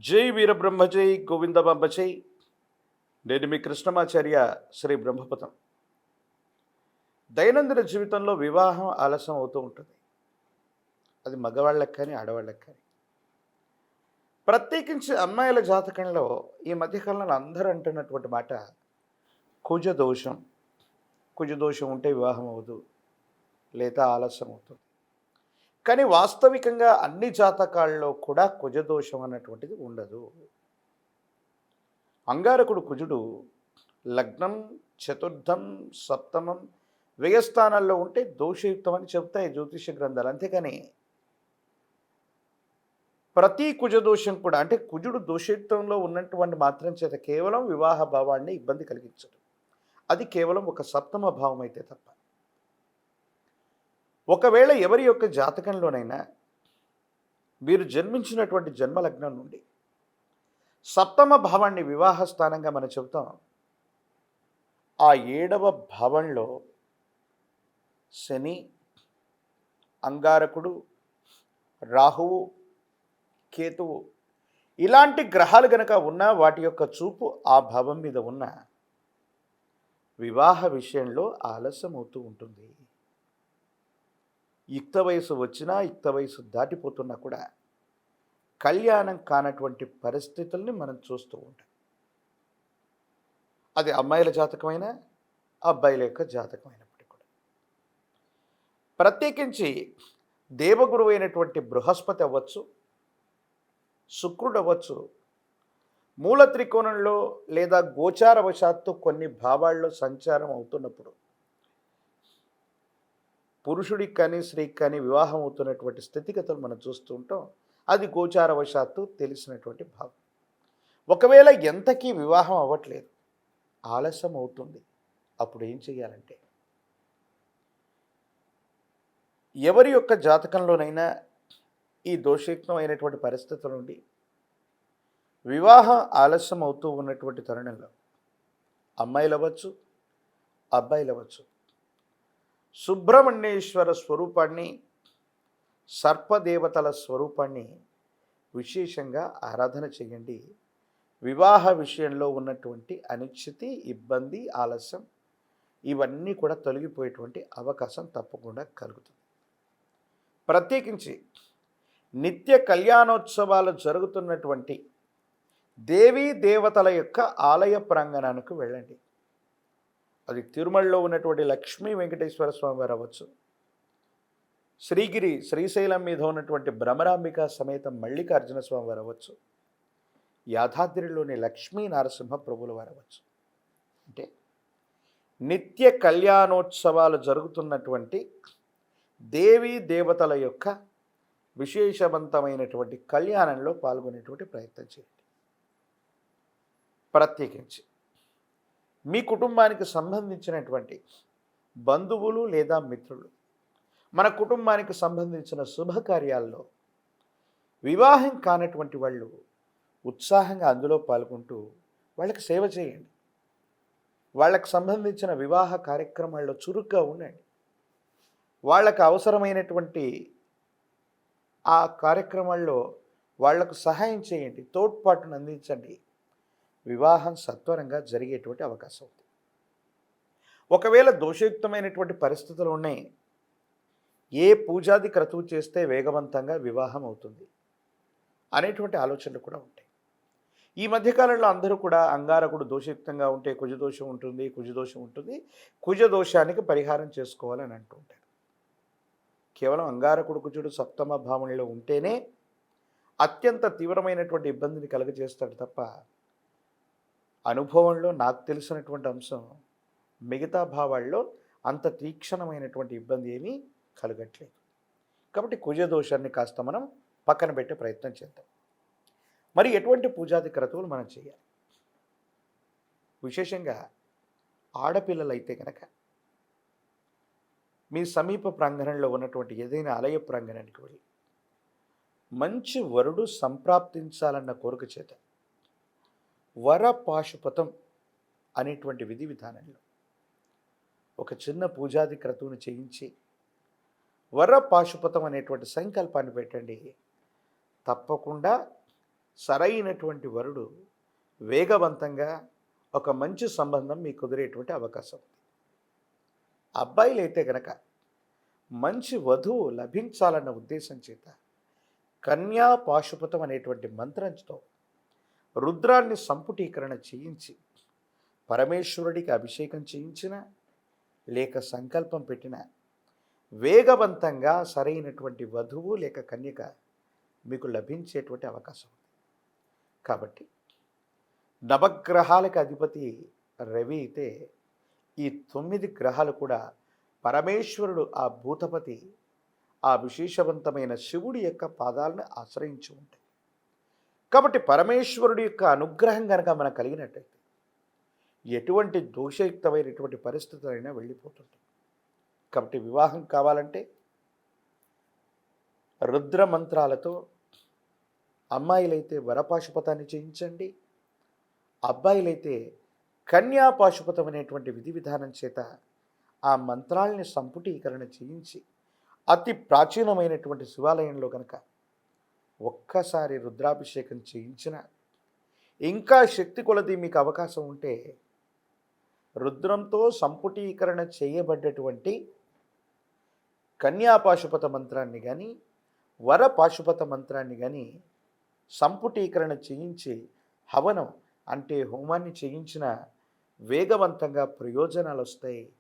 జై వీరబ్రహ్మజై గోవిందబాంబజై. నేను మీ కృష్ణమాచార్య శ్రీ బ్రహ్మపదం. దైనందిన జీవితంలో వివాహం ఆలస్యం అవుతూ ఉంటుంది. అది మగవాళ్ళకి కానీ ఆడవాళ్ళకి కానీ. ప్రత్యేకించి అమ్మాయిల జాతకంలో ఈ మధ్యకాలంలో అందరూ అంటున్నటువంటి మాట కుజదోషం. కుజదోషం ఉంటే వివాహం అవ్వదు, లేదా ఆలస్యం అవుతుంది. కానీ వాస్తవికంగా అన్ని జాతకాల్లో కూడా కుజదోషం అన్నటువంటిది ఉండదు. అంగారకుడు కుజుడు లగ్నం, చతుర్థం, సప్తమం, వ్యయస్థానాల్లో ఉంటే దోషయుక్తం అని చెప్తాయి జ్యోతిష గ్రంథాలు. అంతేకాని ప్రతి కుజదోషం కూడా అంటే కుజుడు దోషయుక్తంలో ఉన్నటువంటి మాత్రం చేత కేవలం వివాహ భావాన్ని ఇబ్బంది కలిగించడు. అది కేవలం ఒక సప్తమ భావం అయితే తప్ప. ఒకవేళ ఎవరి యొక్క జాతకంలోనైనా వీరు జన్మించినటువంటి జన్మలగ్నం నుండి సప్తమ భావాన్ని వివాహ స్థానంగా మనం చెబుతాం. ఆ 7వ భావంలో శని, అంగారకుడు, రాహువు, కేతువు ఇలాంటి గ్రహాలు గనక ఉన్నా వాటి యొక్క చూపు ఆ భావం మీద ఉన్న వివాహ విషయంలో ఆలస్యం అవుతూ ఉంటుంది. యుక్త వయసు వచ్చినా, యుక్త వయసు దాటిపోతున్నా కూడా కళ్యాణం కానటువంటి పరిస్థితుల్ని మనం చూస్తూ ఉంటాం. అది అమ్మాయిల జాతకమైనా, అబ్బాయిల యొక్క జాతకమైనప్పటికీ కూడా. ప్రత్యేకించి దేవగురువు అయినటువంటి బృహస్పతి అవ్వచ్చు, శుక్రుడు అవ్వచ్చు, మూల త్రికోణంలో లేదా గోచారవశాత్తు కొన్ని భావాల్లో సంచారం అవుతున్నప్పుడు పురుషుడికి కానీ స్త్రీకి కానీ వివాహం అవుతున్నటువంటి స్థితిగతులు మనం చూస్తూ ఉంటాం. అది గోచారవశాత్తు తెలిసినటువంటి భావం. ఒకవేళ ఎంతకీ వివాహం అవ్వట్లేదు, ఆలస్యం అవుతుంది, అప్పుడు ఏం చేయాలంటే ఎవరి యొక్క జాతకంలోనైనా ఈ దోషయుక్తమైనటువంటి పరిస్థితుల నుండి వివాహం ఆలస్యం అవుతూ ఉన్నటువంటి తరుణంలో అమ్మాయిలు అవ్వచ్చు, అబ్బాయిలు అవ్వచ్చు, సుబ్రహ్మణ్యేశ్వర స్వరూపాన్ని, సర్పదేవతల స్వరూపాన్ని విశేషంగా ఆరాధన చేయండి. వివాహ విషయంలో ఉన్నటువంటి అనిశ్చితి, ఇబ్బంది, ఆలస్యం ఇవన్నీ కూడా తొలగిపోయేటువంటి అవకాశం తప్పకుండా కలుగుతుంది. ప్రత్యేకించి నిత్య కళ్యాణోత్సవాలు జరుగుతున్నటువంటి దేవీ దేవతల యొక్క ఆలయ ప్రాంగణానికి వెళ్ళండి. అది తిరుమలలో ఉన్నటువంటి లక్ష్మీ వెంకటేశ్వర స్వామి వారు అవ్వచ్చు, శ్రీగిరి శ్రీశైలం మీద ఉన్నటువంటి భ్రమరాంబిక సమేత మల్లికార్జున స్వామి వారు అవ్వచ్చు, యాదాద్రిలోని లక్ష్మీ నరసింహ ప్రభుల వారు అవ్వచ్చు. అంటే నిత్య కళ్యాణోత్సవాలు జరుగుతున్నటువంటి దేవీ దేవతల యొక్క విశేషవంతమైనటువంటి కళ్యాణంలో పాల్గొనేటువంటి ప్రయత్నం చేయండి. ప్రత్యేకించి మీ కుటుంబానికి సంబంధించినటువంటి బంధువులు లేదా మిత్రులు మన కుటుంబానికి సంబంధించిన శుభకార్యాల్లో వివాహం కానటువంటి వాళ్ళు ఉత్సాహంగా అందులో పాల్గొంటూ వాళ్ళకి సేవ చేయండి. వాళ్ళకు సంబంధించిన వివాహ కార్యక్రమాల్లో చురుగ్గా ఉండండి. వాళ్ళకు అవసరమైనటువంటి ఆ కార్యక్రమాల్లో వాళ్లకు సహాయం చేయండి, తోడ్పాటును అందించండి. వివాహం సత్వరంగా జరిగేటువంటి అవకాశం ఉంది. ఒకవేళ దోషయుక్తమైనటువంటి పరిస్థితులు ఉన్నాయి, ఏ పూజాది క్రతువు చేస్తే వేగవంతంగా వివాహం అవుతుంది అనేటువంటి ఆలోచనలు కూడా ఉంటాయి. ఈ మధ్యకాలంలో అందరూ కూడా అంగారకుడు దోషయుక్తంగా ఉంటే కుజదోషం ఉంటుంది, కుజదోషం ఉంటుంది, కుజదోషానికి పరిహారం చేసుకోవాలని అంటూ ఉంటారు. కేవలం అంగారకుడు కుజుడు సప్తమ భావంలో ఉంటేనే అత్యంత తీవ్రమైనటువంటి ఇబ్బందిని కలుగజేస్తాడు తప్ప అనుభవంలో నాకు తెలిసినటువంటి అంశం మిగతా భావాల్లో అంత తీక్షణమైనటువంటి ఇబ్బంది ఏమీ కలగట్లేదు. కాబట్టి కుజదోషాన్ని కాస్త మనం పక్కన పెట్టే ప్రయత్నం చేద్దాం. మరి ఎటువంటి పూజాది క్రతువులు మనం చేయాలి? విశేషంగా ఆడపిల్లలైతే కనుక మీ సమీప ప్రాంగణంలో ఉన్నటువంటి ఏదైనా ఆలయ ప్రాంగణానికి వెళ్ళి మంచి వరుడు సంప్రాప్తించాలన్న కోరిక చేత వరపాశుపతం అనేటువంటి విధి విధానంలో ఒక చిన్న పూజాది క్రతువును చేయించి వరపాశుపతం అనేటువంటి సంకల్పాన్ని పెట్టండి. తప్పకుండా సరైనటువంటి వరుడు వేగవంతంగా ఒక మంచి సంబంధం మీకు కుదిరేటువంటి అవకాశం ఉంది. అబ్బాయిలైతే గనక మంచి వధువు లభించాలన్న ఉద్దేశం చేత కన్యా పాశుపతం అనేటువంటి మంత్రంతో రుద్రాన్ని సంపుటీకరణ చేయించి పరమేశ్వరుడికి అభిషేకం చేయించిన లేక సంకల్పం పెట్టిన వేగవంతంగా సరైనటువంటి వధువు లేక కన్యక మీకు లభించేటువంటి అవకాశం ఉంది. కాబట్టి నవగ్రహాలకు అధిపతి రవి అయితే ఈ 9 గ్రహాలు కూడా పరమేశ్వరుడు ఆ భూతపతి ఆ విశేషవంతమైన శివుడి యొక్క పాదాలను ఆశ్రయించి ఉంటాయి. కాబట్టి పరమేశ్వరుడి యొక్క అనుగ్రహం కనుక మనకు కలిగినట్టయితే ఎటువంటి దోషయుక్తమైనటువంటి పరిస్థితులైనా వెళ్ళిపోతుంది. కాబట్టి వివాహం కావాలంటే రుద్ర మంత్రాలతో అమ్మాయిలైతే వరపాశుపతాన్ని చేయించండి, అబ్బాయిలైతే కన్యా పాశుపతం అనేటువంటి విధి విధానం చేత ఆ మంత్రాలని సంపుటీకరణ చేయించి అతి ప్రాచీనమైనటువంటి శివాలయంలో కనుక ఒక్కసారి రుద్రాభిషేకం చేయించిన, ఇంకా శక్తి కొలది మీకు అవకాశం ఉంటే రుద్రంతో సంపుటీకరణ చేయబడ్డటువంటి కన్యా పాశుపత మంత్రాన్ని కానీ వర పాశుపత మంత్రాన్ని కానీ సంపుటీకరణ చేయించి హవనం అంటే హోమాన్ని చేయించిన వేగవంతంగా ప్రయోజనాలు వస్తాయి.